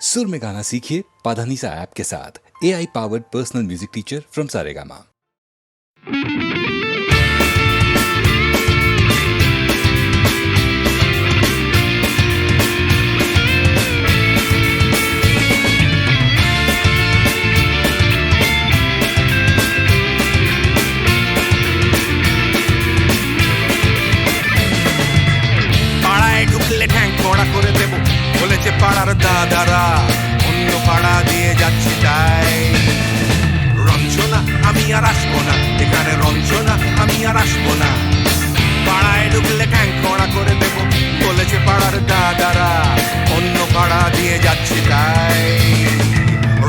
सुर में गाना सीखिए पाधानीसा ऐप के साथ। AI powered personal music teacher from Saregama. পাড়ায় ঢুকলে ঠ্যাং কড়া করে দেব বলেছে পাড়ার দাদারা, অন্য পাড়া দিয়ে যাচ্ছি তাই। রঞ্জনা আমি আর আসবো না, এখানে রঞ্জনা আমি আর আসবো না। পাড়ায় ঢুকলে ঠ্যাং কড়া করে দেব বলেছে পাড়ার দাদারা, অন্য পাড়া দিয়ে যাচ্ছি তাই।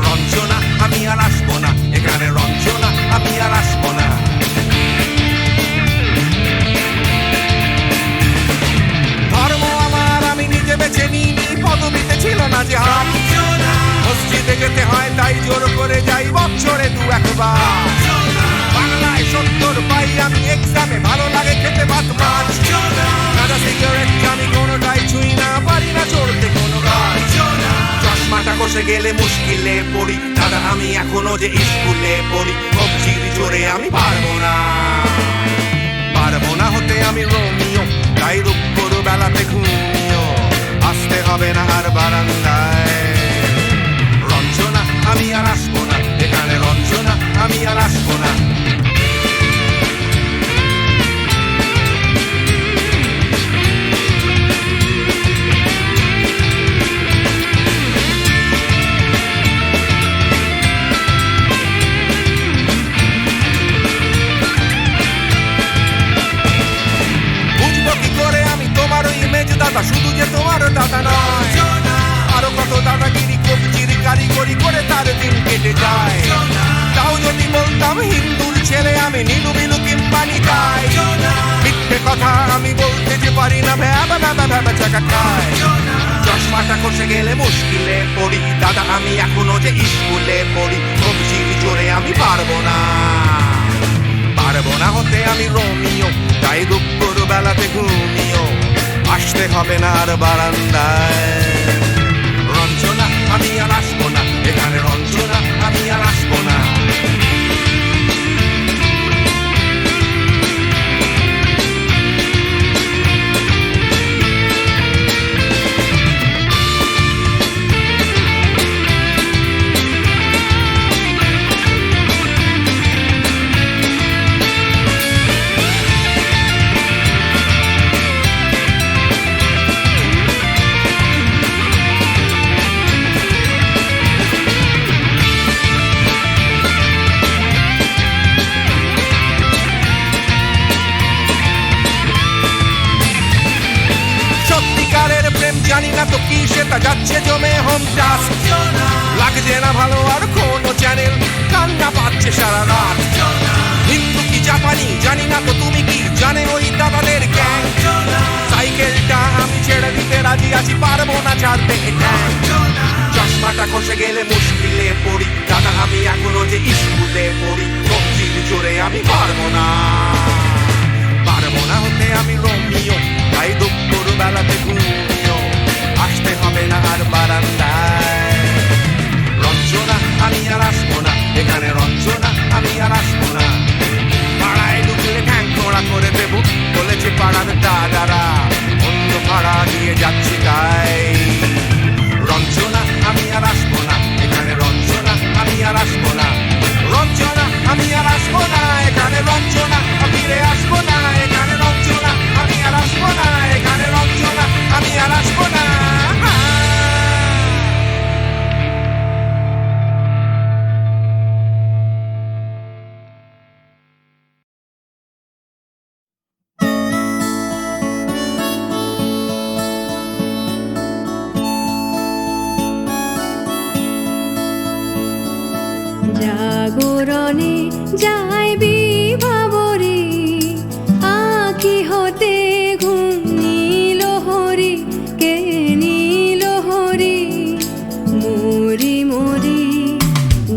রঞ্জনা আমি আর আসবো না, এখানে রঞ্জনা আমি আর আসবো না। ধর্ম আমার আমি নিজে বেছে নিইনি, পদবিতে ছিল না যে হাত। মসজিদে যেতে হয় তাই জোর করে যাই বছরে দু একবার। বাংলায় 70 পাই আমি এক্সামে, ভালো লাগে খেতে ভাত মাছ। গাঁজা সিগারেট আমি কোনোটাই ছুঁই না, পারি না চড়তে কোনো গাছ। চশমাটা কষে গেলে মুশকিলে পড়ি, দাদা আমি এখনো যে স্কুলে পড়ি। কবজির জোরে আমি পারবো না, পারবো না হতে আমি রোমিও, তাই দুপুর বেলাতে ঘুমিও আসতে হবে না আর বারান্দায়। রঞ্জনা আমি আর আসবো না, এখানে রঞ্জনা আমি আর আসবো না। দাদা শুধু যে তোমার দাদা নয়, আরো কত দাদাগিরি কবজির কারিগরি করে তার দিন কেটে যায়। তাও যদি বলতাম হিন্দুর ছেলে আমি, নীলু বিলু কিংবা নিতাই। মিথ্যে কথা আমি বলতে যে পারি না, ভ্যাবা ভ্যাবা ভ্যাবা চাকা খায়। চশমাটা খসে গেলে মুশকিলে পড়ি, দাদা আমি এখনো যে স্কুলে পড়ি। কবজির জোরে আমি পারবো না, পারবো না হতে আমি রোমিও, তাই দুপুর বেলাতে ঘুমিও আসতে হবে না আর বারান্দায়। রঞ্জনা আমি আর আসবো না, এখানে রঞ্জনা আমি আর আসবো না। জানি না তো কি সেটা যাচ্ছে জমে হোম টাস্ক। লাগছে না ভালো আর কোনো চ্যানেল, কান্না পাচ্ছে সারা রাত। হিন্দু কি জাপানি জানি না তো তুমি কি জানে ওই দাদাদের গ্যাং। সাইকেলটা আমি ছেড়ে দিতে রাজি আছি, পারবো না ছাড়তে গ্যাং। চশমাটা খসে গেলে মুশকিলে পড়ি, দাদা আমি এখনো যে স্কুলে পড়ি। কবজির জোরে আমি পারবো না, পারবো না হতে আমি রোমিও, তাই দুপুর বেলাতে ঘুমিও আসতে হবে না আর বারান্দায়। রঞ্জনা আমি আর আসবো না, এখানে রঞ্জনা আমি আর আসবো না। পাড়ায় ঢুকলে ঠ্যাং কড়া করে দেব বলেছে পাড়ার দাদারা, অন্য পাড়া দিয়ে যাচ্ছি তাই। রঞ্জনা আমি আর আসবো না, এখানে রঞ্জনা আমি আর আসবো না। রঞ্জনা আমি আর আসবো না, এখানে রঞ্জনা ফিরে আসবো না। এখানে রঞ্জনা আমি আর আসবো না, এখানে রঞ্জনা আমি আর আসবো না। জাগরণে যায় বিভাবরে, আঁখি হতে ঘুম নীল হরি, কে নীল হরি মরি মরি।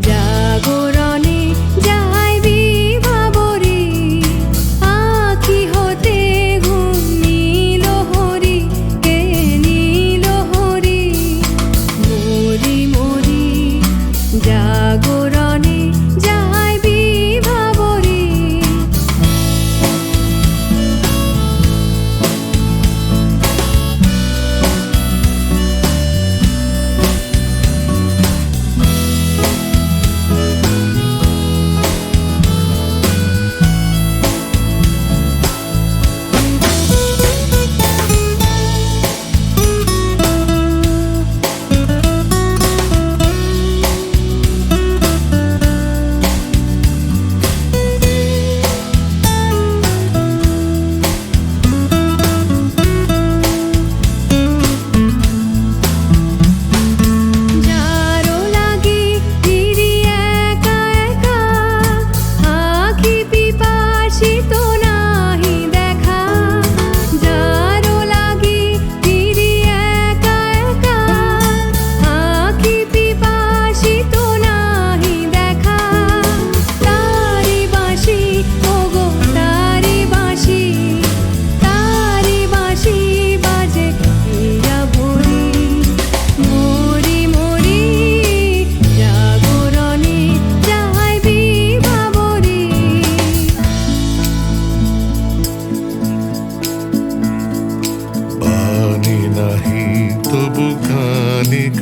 জাগরণে যায় বিভাবরে, আঁখি হতে ঘুম নীল হরি, কে নীল হরি মরি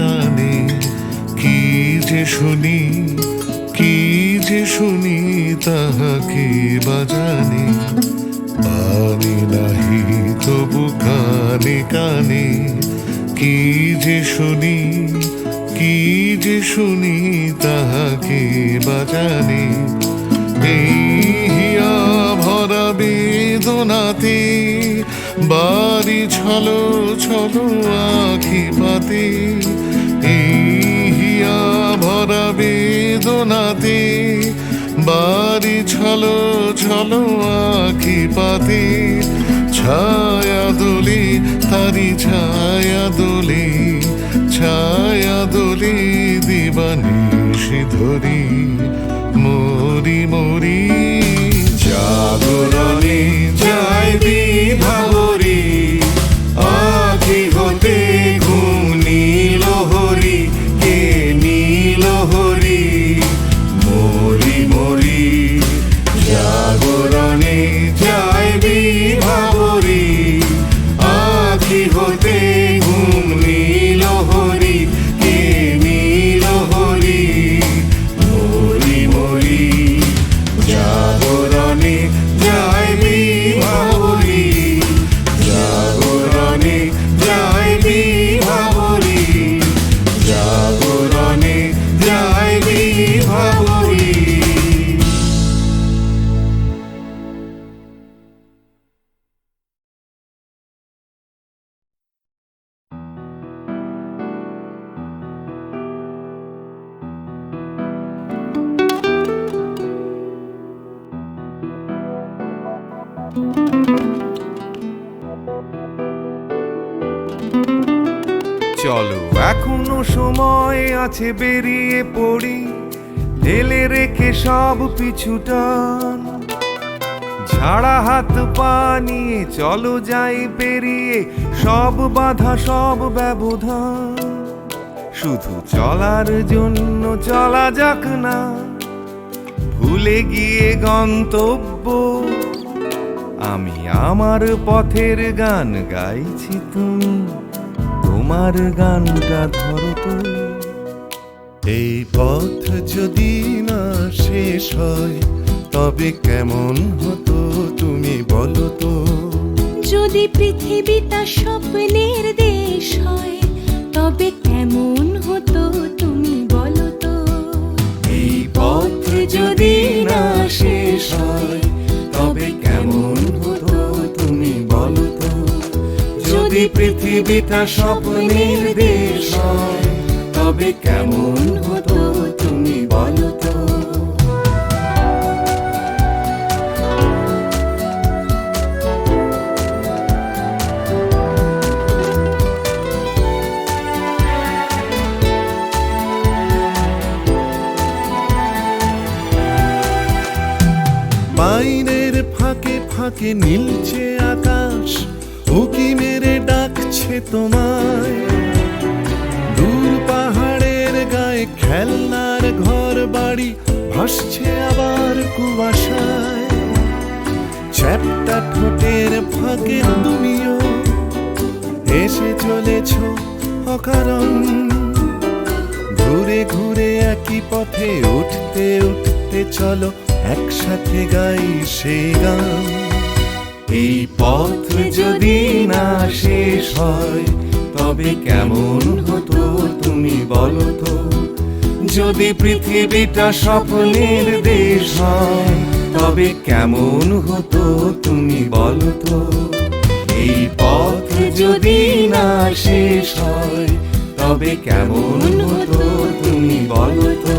কানে কি যে শুনি, কি যে শুনি তাহাকে বাজানে। পানি নাহি তবু কানে কানে কি যে শুনি, কি যে শুনি তাহাকে বাজানে। এই হিয়া ভরা বেদনাতে বাড়ি ছলো ছলো আখি পাতে। এই হিয়া ভরা বেদনাতে বাড়ি ছলো ছলো আখি পাতে। ছায়া দোলে তারি ছায়া দোলে, ছায়া দোলে দিবানিশি ধরি মরি মরি। জাগরণে যায় বিভাবরী, আখি হতে ঘুম নীল হরি, কে নীল হরি মরি মরি। জাগরণে যায় বিভাবরী, আখি হতে ঘুম নীল হরি, কে নীল হরি মরি মরি। জাগরণে যায় বিভাবরী, জাগরণে যায় বিভাবরী, জাগরণে যায় বিভাবরী। চলো এখনো সময় আছে, বেরিয়ে পড়ি ঢেলে রেখে সব পিছুটান। ঝাড়া হাত পা নিয়ে চলো যাই পেরিয়ে সব বাধা সব ব্যবধান। শুধু চলার জন্য চলা যাক না, ভুলে গিয়ে গন্তব্য। আমি আমার পথের গান গাইছি, তুমি তোমার গানটা ধরো তো। এই পথ যদি না শেষ হয় তবে কেমন হতো তুমি বলো তো। যদি পৃথিবীটা স্বপ্নের দেশ হয় তবে কেমন হতো তুমি বলো তো। এই পথ যদি না শেষ হয় তবে কেমন হতো তুমি বলো তো। যদি পৃথিবীটা স্বপ্নের দেশ হয় তবে কেমন হতো তুমি বলো তো। পাইনের ফাঁকে ফাঁকে নীলছে আকাশ, উকি মেরে ডাকছে তোমায়। দূর পাহাড়ের গায়ে খেলনার ঘর বাড়ি ভাসছে আবার কুয়াশায়। চ্যাপ্টা ঠোঁটের ফাঁকে তুমিও এসে চলেছ অকারণ। ঘুরে ঘুরে একই পথে উঠতে উঠতে চলো একসাথে গাই সে গান। এই পথ যদি না শেষ হয় তবে কেমন হতো তুমি বলো তো। যদি পৃথিবীটা স্বপ্নের দেশ হয় তবে কেমন হতো তুমি বলো তো। এই পথ যদি না শেষ হয় তবে কেমন হতো তুমি বলো তো।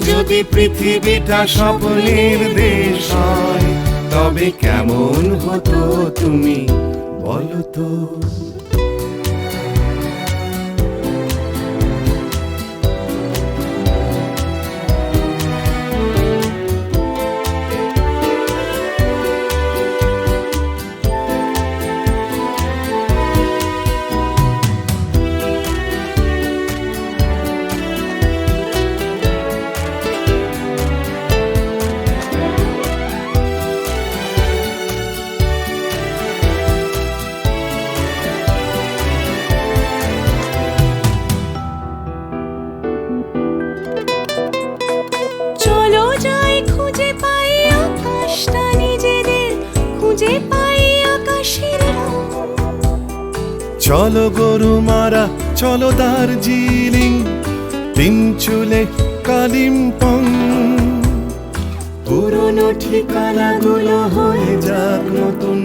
যদি পৃথিবীটা স্বপ্নের দেশ হয় তবে কেমন হতো তুমি বলো তো। চলো গরু মারা, চলো দার্জিলিং, তিন চুলে কালিম্পং। পুরনো ঠিকানাগুলো হয়ে যাক নতুন,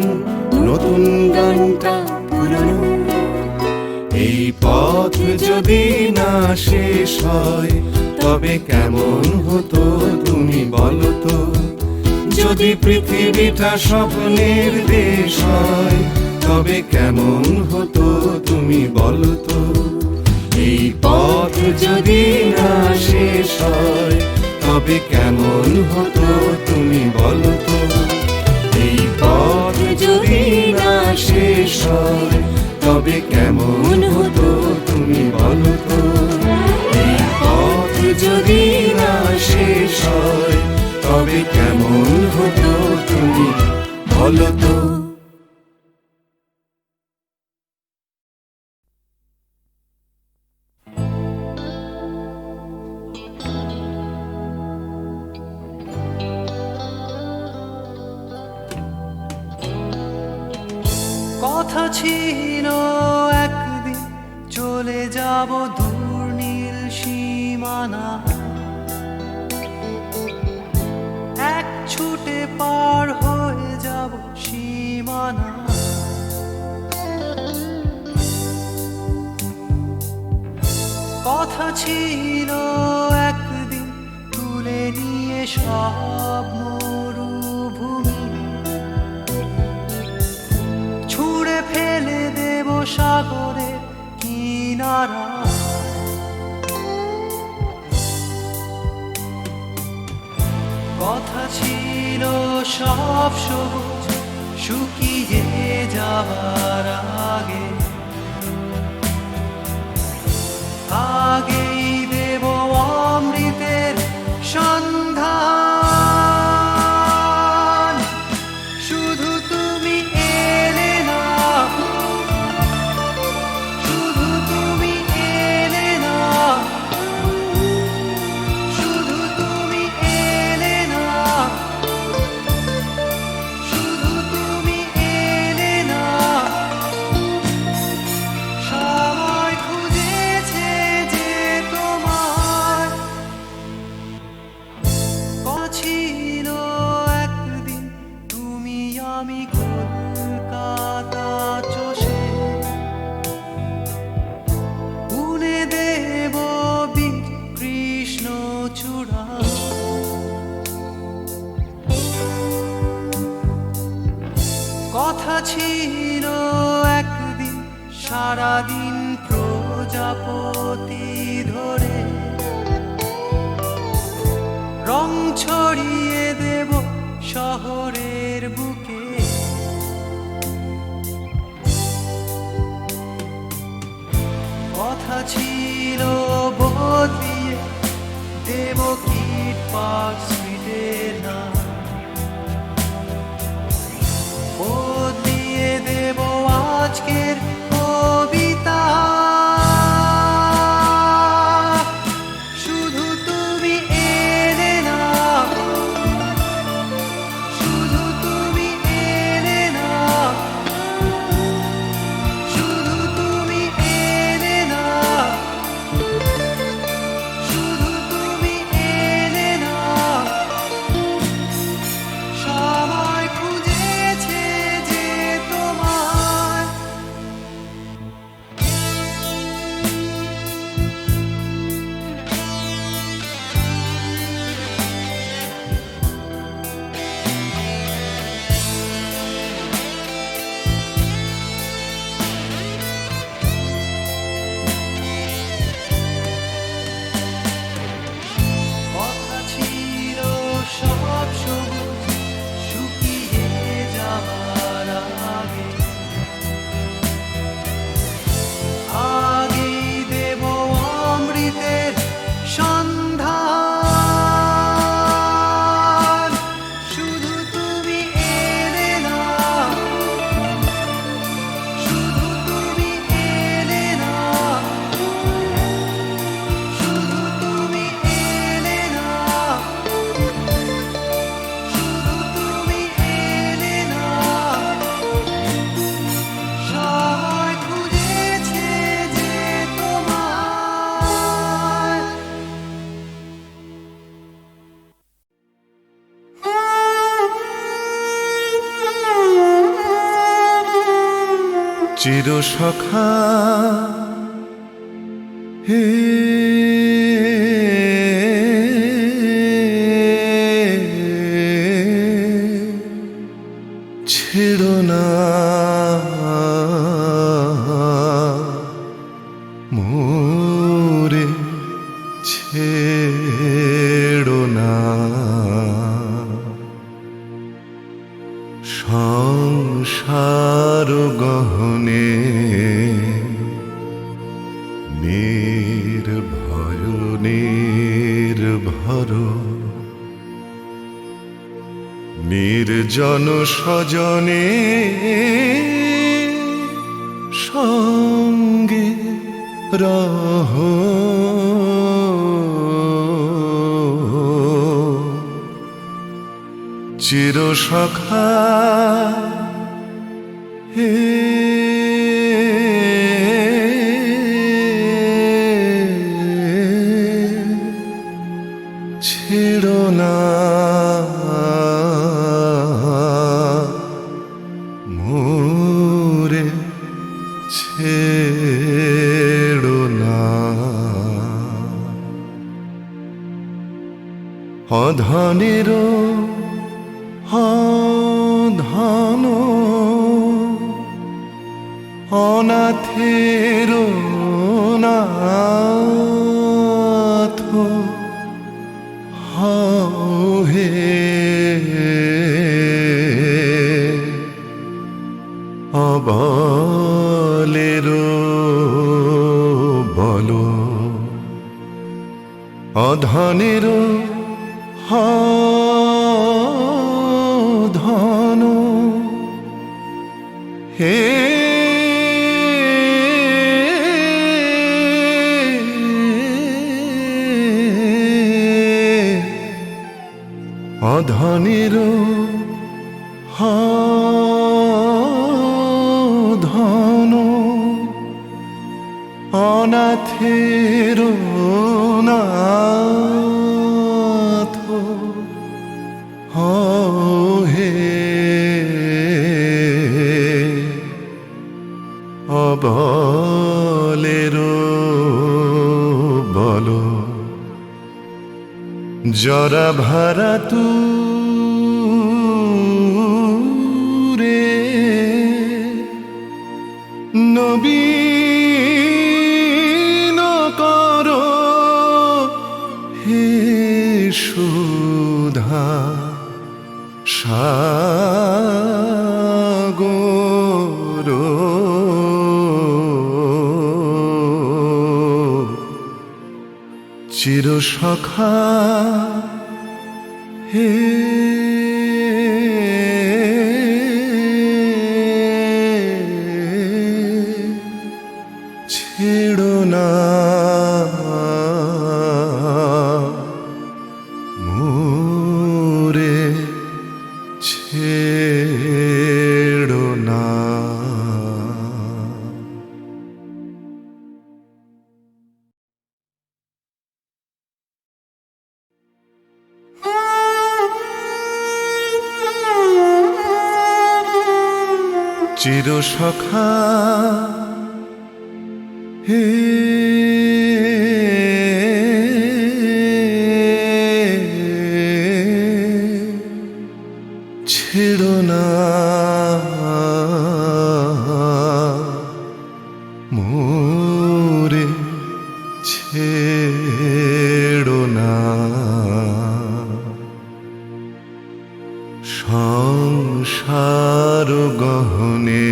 নতুন গানটা পুরনো। এই পথ যদি না শেষ হয় তবে কেমন হতো তুমি বলো তো? যদি পৃথিবীটা স্বপ্নের দেশ হয় তবে কেমন হতো তুমি বলো তো? এই পথ যদি না শেষ হয় তবে কেমন হতো তুমি বলো তো? এই পথ যদি না শেষ হয় তবে কেমন হতো তুমি বলো তো? এই পথ যদি না শেষ হয় তবে কেমন হতো তুমি বলো তো? কথা ছিল একদিন চলে যাব দূর নীল সীমানা, এক ছুটে পার হয়ে যাব সীমানা। কথা ছিল একদিন তুলে নিয়ে সব মরুভূমি, ছুঁড়ে ফেলে দেব সাগরের কিনারা। কথা ছিল সব সবুজ শুকিয়ে যাবার আগে, আগেই দেব অমৃতের সন্ধান। শুধু তুমি এলে না, শুধু তুমি এলে না, শুধু তুমি এলে না, শুধু তুমি এলে না। চিরসখা হে ছেড়ো না মোরে ছেড়ো না সংসার গহনে নির্ভয় নির্ভর নির্জন স্বজনে সঙ্গে রহ চিরসখা হে ছেড়ো না মোরে ছেড়ো না অধনেরও ধন অনাথের নাথ হে অবলের বল অধনের ধন হে অধনের ধন অনাথের নাথ হে অবলের বল জরা ভারা তু রে নবীন কর হে সুধা সাগর চিরসখা হে ছেড়ো না মোরে ছেড়ো না চিরসখা হে ছেড়ো না মোরে ছেড়ো না সংসার গহনে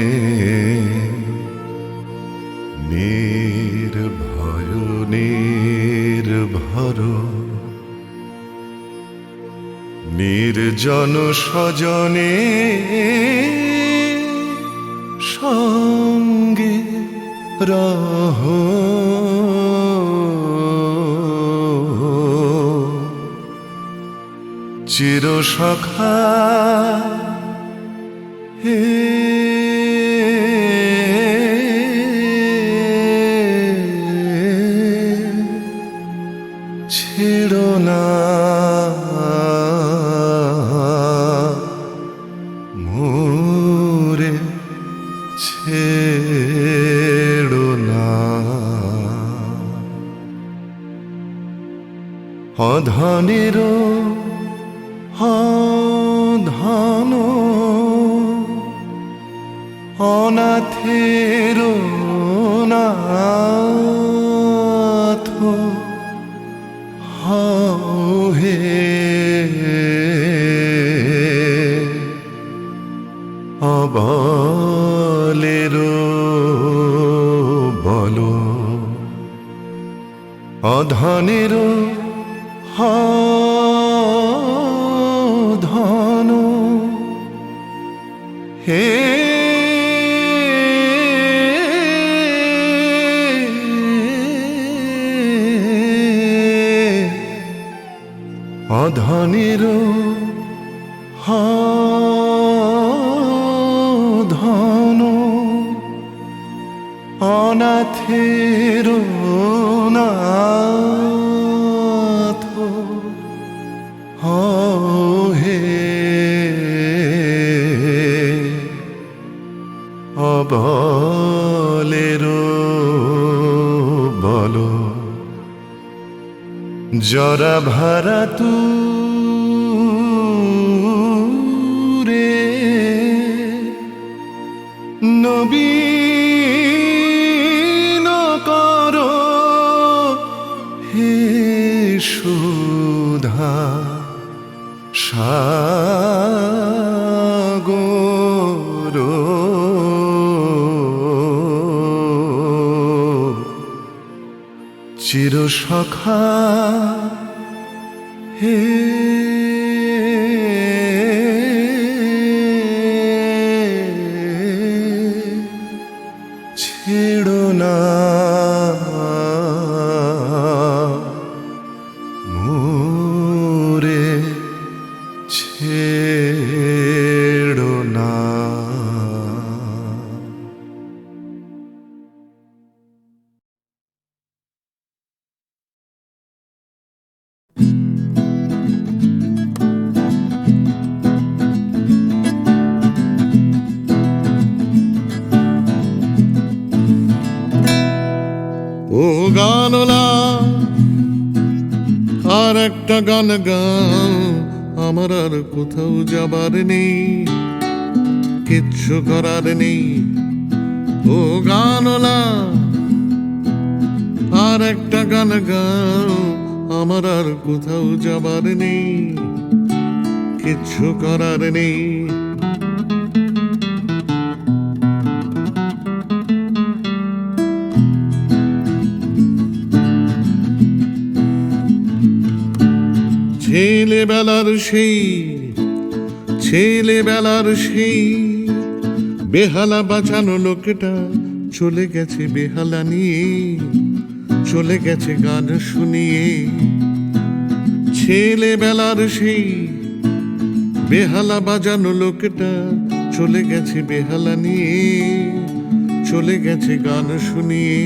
নির্ভয় নির্ভর নির্জন স্বজনে সঙ্গে রহ চিরসখা হে ছেড়ো না মোরে ছেড়ো অধনেরও ধন অনাথেরও নাথ হও হে অবলেরও বলো অধনেরও ধন হে অধনেরও ধন অনাথেরও নাথ হও হে অবলেরও বলো জরা ভারা তুরে নবীন করো হে সুধা সাগর চির সখা হে ছেড়ো না মোরে ছেড়ো না ও গানলা আর একটা গান গাও, আমার আর কোথাও যাবার নেই, কিচ্ছু করার নেই। ও গানলা আর একটা গান গাও, আমার আর কোথাও যাবার নেই, কিচ্ছু করার নেই। ছেলেবেলার সেই বেহালা বাঁচানো লোকটা চলে গেছে বেহালা নিয়ে, চলে গেছে গান শুনিয়ে। ছেলেবেলার সেই বেহালা বাজানো লোকটা চলে গেছে বেহালা নিয়ে, চলে গেছে গান শুনিয়ে।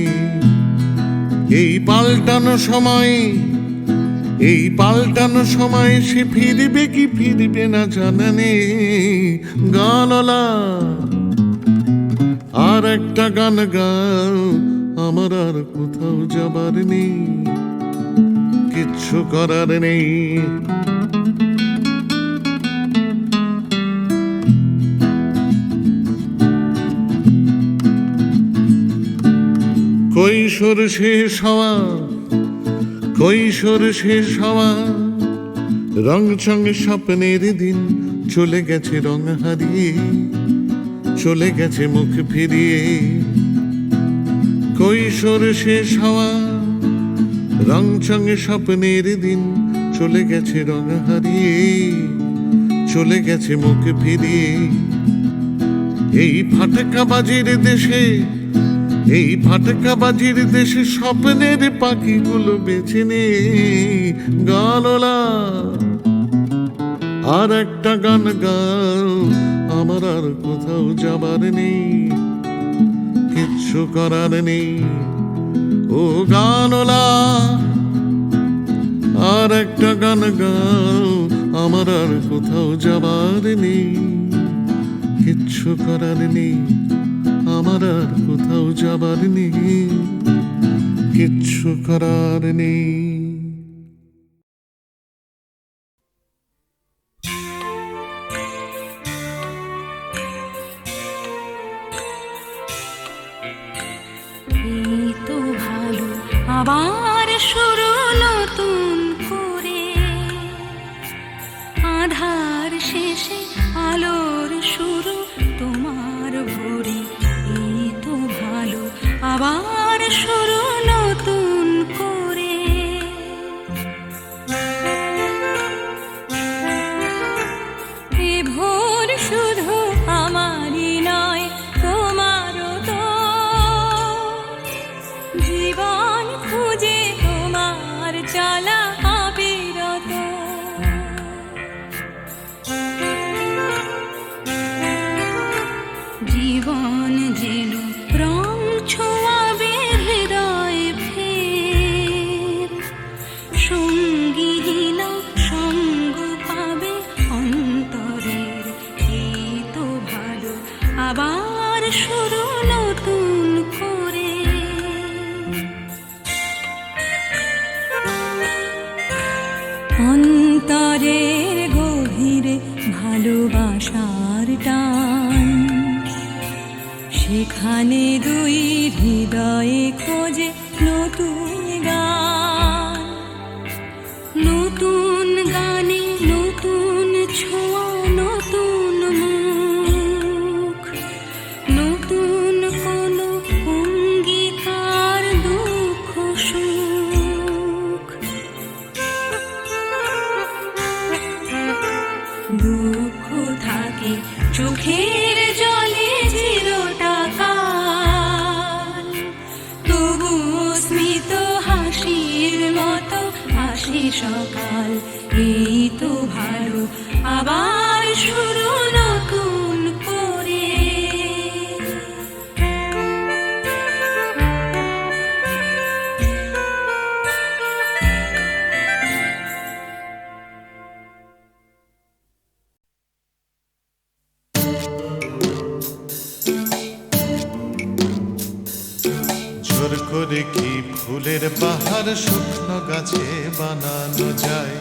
এই পাল্টানো সময় সে ফিরবে কি ফিরবে না জানা নেই। গানলা আর একটা গান গাও, আমার আর কোথাও যাবার নেই, কিচ্ছু করার নেই। কৈশোর শেষ হওয়া রং চং স্বপ্নের দিন চলে গেছে রং হারিয়ে, চলে গেছে মুখ ফিরিয়ে। কৈশোর শেষ হওয়া রং চং স্বপ্নের দিন চলে গেছে রং হারিয়ে, চলে গেছে মুখ ফিরিয়ে। এই ফাটকাবাজির দেশে স্বপ্নের পাখিগুলো বেছে নে। গানলা আর একটা গান গাও, আমার আর কোথাও যাবার নেই, কিচ্ছু করার নেই। ও গানলা আর একটা গান গাও, আমার আর কোথাও যাবার নেই, কিচ্ছু করার নেই। আমার আর কোথাও যাবার নেই, কিচ্ছু করার নেই। শুরু নতুন করে, আধার শেষে আলোর শুরু তোমার ভরে, এই তো ভালো আবার শুরু নতুন করে। এ ভোর শুধু আমারই নয় তোমারও তো, জীবন খুঁজে তোমার চলা অবিরত। জীবন যেন রং ছোঁয়াবে হৃদয় ফের, সঙ্গীহীন সঙ্গ পাবে অন্তরের, এই তো ভালো আবার শুরু নতুন করে। অন্তরের গভীরে ভালোবাসার টান, সেখানে দুই হৃদয়ে খোঁজে নতুন গান। নতুন গানে নতুন ছোঁয়া, নতুন মুখ, নতুন কোনো অঙ্গীকার, দুঃখ সুখ। দুঃখ থাকে চোখের জলে চিরটা কাল, তবু স্মিত হাসির মতো হাসি সকাল, এই তো ভালো আবার শুরু নতুন করে। জোর করে কি ফুলের বাহার শুকনো গাছে বানানো যায়,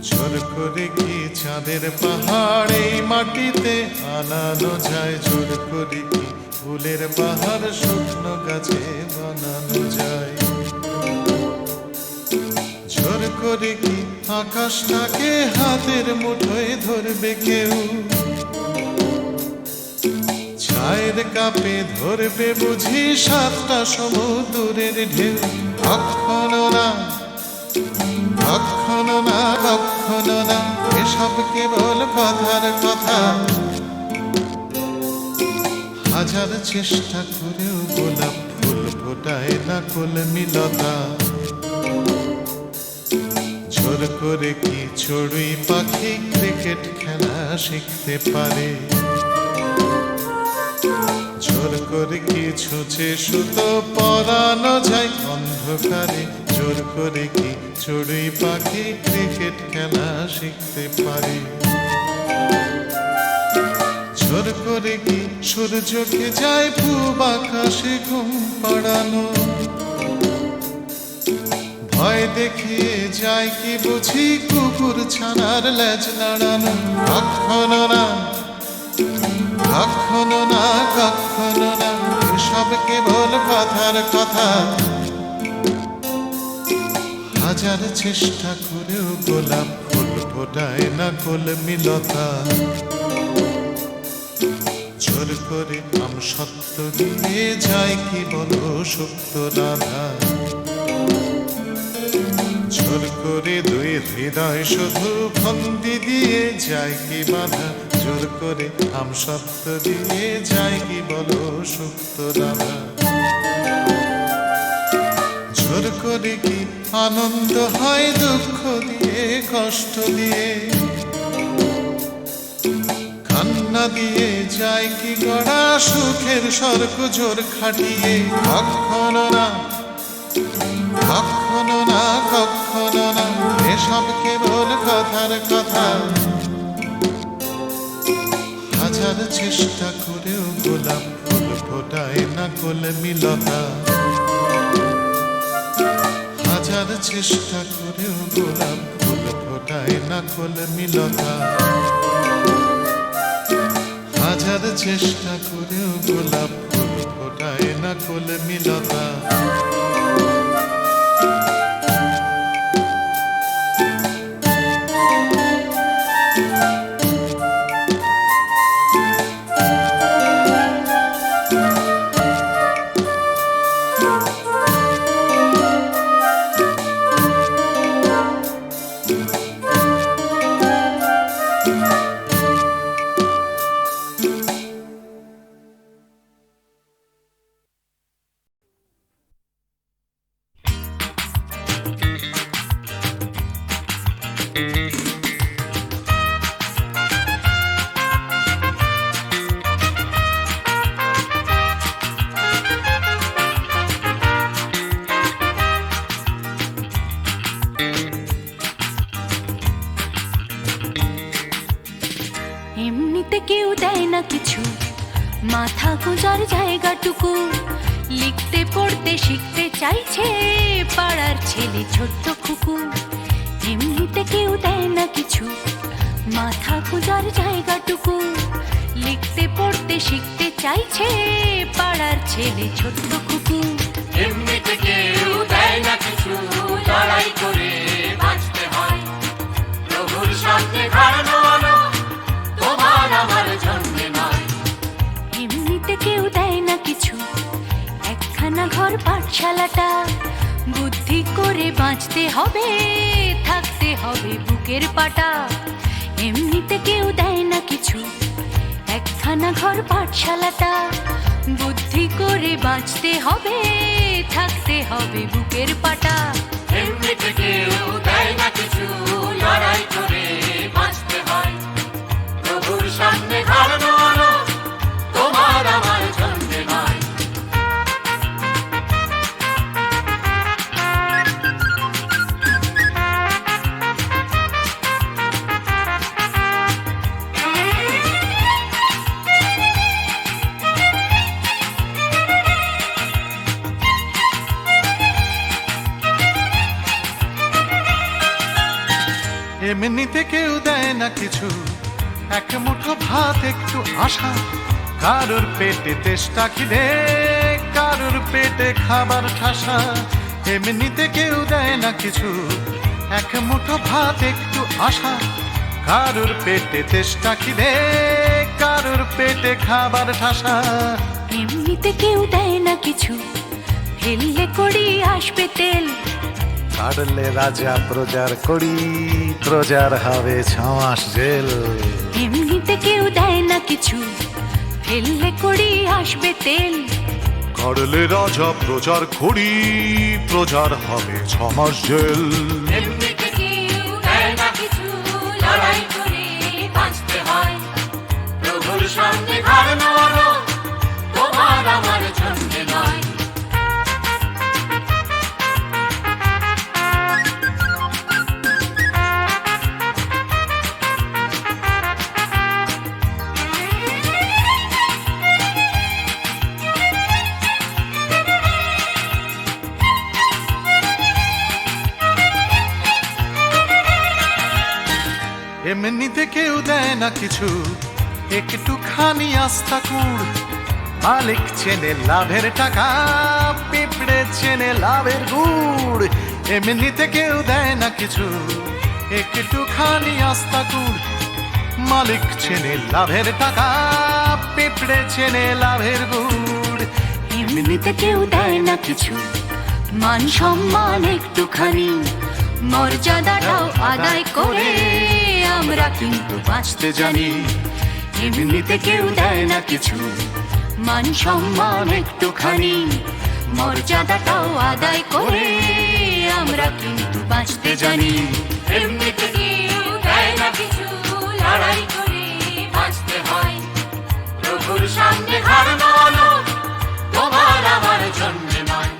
জোর করে কি চাঁদের পাহাড় এই মাটিতে আনানো যায়, জোর করে কি ফুলের বাহার শুকনো গাছে বানানো যায়, জোর করে কি আকাশটাকে হাতের মুঠোয় ধরবে কেউ, চায়ের কাপে ধরবে বুঝি সাতটা সমুদ্রের ঢেউ। কখনো না, কখনো না, কখনো না, এসব কেবল কথার কথা। হাজার চেষ্টা করেও গোলাপ ফুল ফোটায় না কলমিলতা, জোর করে কি চড়ুই পাখি ক্রিকেট খেলা শিখতে পারে, জোর করে কি ছুঁচে সুতো পরানো যায় অন্ধকারে, জোর করে কি চড়ুই পাখি ক্রিকেট খেলা শিখতে পারে, জোর করে কি সূর্যকে যায় পূব আকাশে ঘুম পাড়ানো, ভয় দেখিয়ে যায় কি বুঝি কুকুর ছানার লেজ নাড়ানো। কখনো না, কখনো না, কখনো না, এসব কেবল কথার কথা। হাজার চেষ্টা করেও গোলাপ ফুল ফোটায় না কলমিলতা, জোর করে আম সত্য দিয়ে যায় কি বলো সুপ্ত রাধা, জোর করে দুই হৃদয় শুধু ফন্দি দিয়ে যায় কি বাধা, জোর করে আম সত্য দিয়ে যায় কি বলো সুপ্ত রাধা, জোর করে কি আনন্দ হয় দুঃখ দিয়ে কষ্ট দিয়ে, কান্না দিয়ে যায় কি গড়া সুখের স্বর্গ জোর খাটিয়ে। কখনো না, কখনো না, কখনো না, এসব কেবল কথার কথা। হাজার চেষ্টা করেও গোলাপ ফুল ফোটায় না কলমিলতা, হাজার চেষ্টা করেও গোলাপ ফুল ফোটায় না কলমিলতা, হাজার চেষ্টা করেও গোলাপ ফুল ফোটায় না কলমিলতা। কেউ দেয় না কিছু, মাথা গোজার জায়গাটুকু। লিখতে পড়তে শিখতে চাইছে পাড়ার ছেলে ছোট্ট খুকু। এমনিতে কেউ দেয় না কিছু, মাথা গোজার জায়গাটুকু। লিখতে পড়তে শিখতে চাইছে পাড়ার ছেলে ছোট্ট খুকু। এমনিতে কেউ দেয় না কিছু, লড়াই করে বাঁচতে হয়। প্রভুর সামনে হারানো আলো তোমার আমার জন্যে নয়। এমনিতে কেউ দেয় না কিছু, একখানা ঘর পাঠশালাটা। বুদ্ধি করে বাঁচতে হবে, থাকতে হবে বুকের পাটা। এমনিতে কেউ দেয় না কিছু, একখানা ঘর পাঠশালাটা। বুদ্ধি করে বাঁচতে হবে, থাকতে হবে বুকের পাটা। এমনিতে কেউ দেয় না কিছু, লড়াই করে বাঁচতে হয়। প্রভুর সামনে হারানো আলো তোমার আমার জন্যে নয়। এমনিতে কেউ দেয় না কিছু, এক মুঠো ভাত একটু আশা। কারোর পেটে তেষ্টা খিদে, কারোর পেটে খাবার ঠাসা। এমনিতে কেউ দেয় না কিছু, এক মুঠো ভাত একটু আশা। কারোর পেটে তেষ্টা খিদে, কারোর পেটে খাবার ঠাসা। এমনিতে কেউ দেয় না কিছু, ফেললে করি আসবে তেল। কাটলে রাজা প্রজার করি, প্রজার হবে 6 মাস জেল। এমনিতে কেউ দেয় না কিছু, ফেললে করি আসবে তেল। করলে রাজা প্রজার করি, প্রজার হবে 6 মাস জেল। এমনিতে কেউ দেয় না কিছু, লড়াই করে বাঁচতে হয়। প্রভুর সামনে হারানো আলো তোমার আমার জন্যে নয়। এমনিতে কেউ দেয় না কিছু, একটুখানি আস্থা কুড়। মালিক চেনে লাভের টাকা, পিঁপড়ে চেনে লাভের গুড়। এমনিতে কেউ দেয় না কিছু, একটুখানি আস্থা কুড়। মালিক চেনে লাভের টাকা, পিঁপড়ে চেনে লাভের গুড়। এমনিতে কেউ দেয় না কিছু, মান সম্মান একটুখানি। মর্যাদাটাও আদায় করে আমরা কিন্তু বাঁচতে জানি। এমনিতে কেউ দেয় না কিছু, মান সম্মান একটুখানি। মর্যাদাটাও আদায় করে আমরা কিন্তু বাঁচতে জানি। এমনিতে কেউ দেয় না কিছু, লড়াই করে বাঁচতে হয়। প্রভুর সামনে হারানো আলো তোমার আমার জন্যে নয়।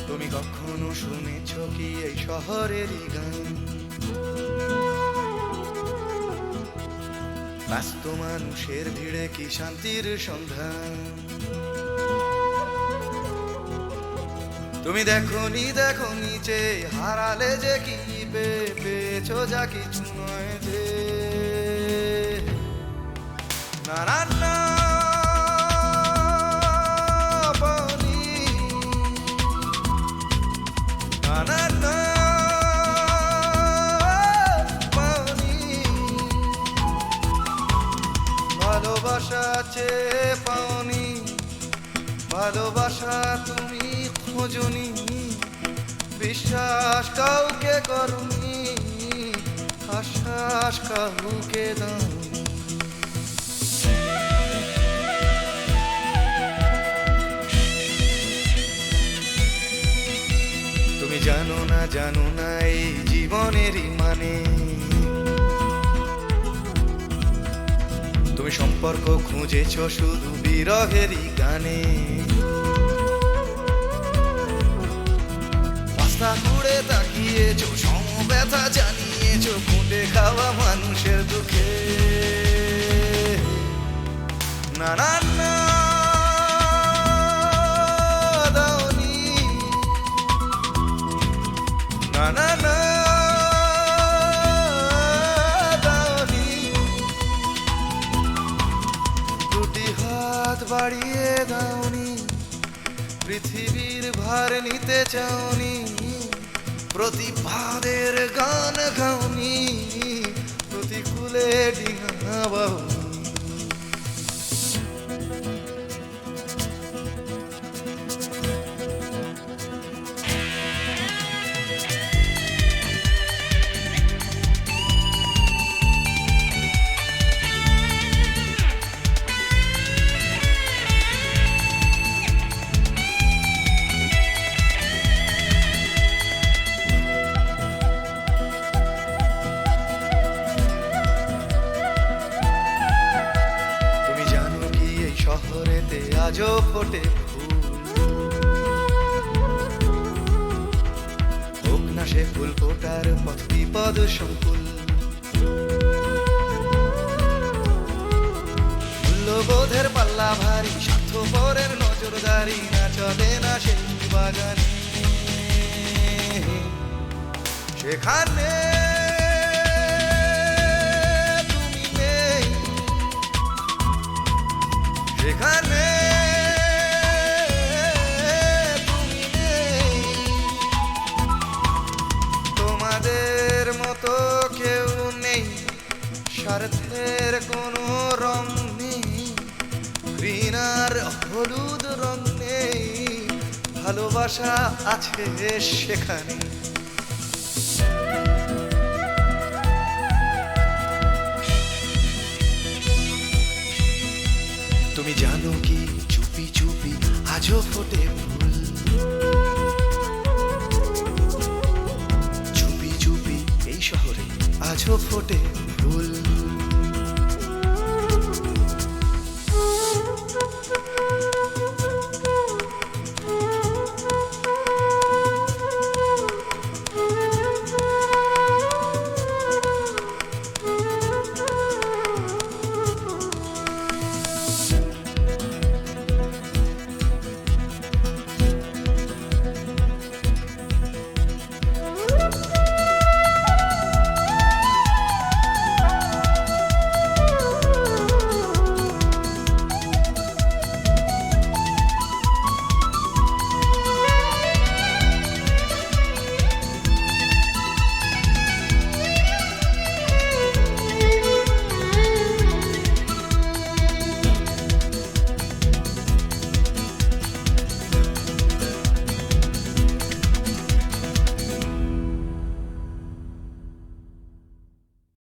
তুমি কখনো শুনেছ কি এই শহরেরই গান? ব্যস্ত মানুষের ভিড়ে কি শান্তির সন্ধান? তুমি দেখনি যে হারালে যে কি পেয়েছো যা কিছু নয় যে। না না না পানি, না না না পানি, ভালোবাসা আছে পাওনি। ভালোবাসা তুমি খোঁজনি, বিশ্বাস কাউকে করনি, আশ্বাস কাউকে দাওনি। তুমি জানো না এই জীবনেরই মানে, তুমি সম্পর্ক খুঁজেছো শুধু বিরহেরই গানে। রাস্তা ঘুরে তাকিয়েছো, সমব্যথা জানিয়েছো, খুঁটে খাওয়া মানুষের দুঃখে। না না না দাওনি, না না না দাওনি, দুটি হাত বাড়িয়ে দাওনি, পৃথিবীর ভার নিতে চাওনি, প্রতিবাদের গান গাওনি, প্রতিকূলে ডিঙা বাউনি। শহরেতে আজও ফোটে ফুল, হোক না সে ফুল ফোটার পথ বিপদ সংকুল। মূল্যবোধের পাল্লা ভারী, স্বার্থপরের নজরদারি, না চলে না সেই বাগানে। সেখানে সেখানে তুমি নেই, তোমাদের মতো কেউ নেই, স্বার্থের কোনো রং নেই, ঘৃণার হলুদ রং নেই, ভালোবাসা আছে সেখানে। তুমি জানো কি চুপি চুপি আজও ফোটে ফুল, চুপি চুপি এই শহরে আজও ফোটে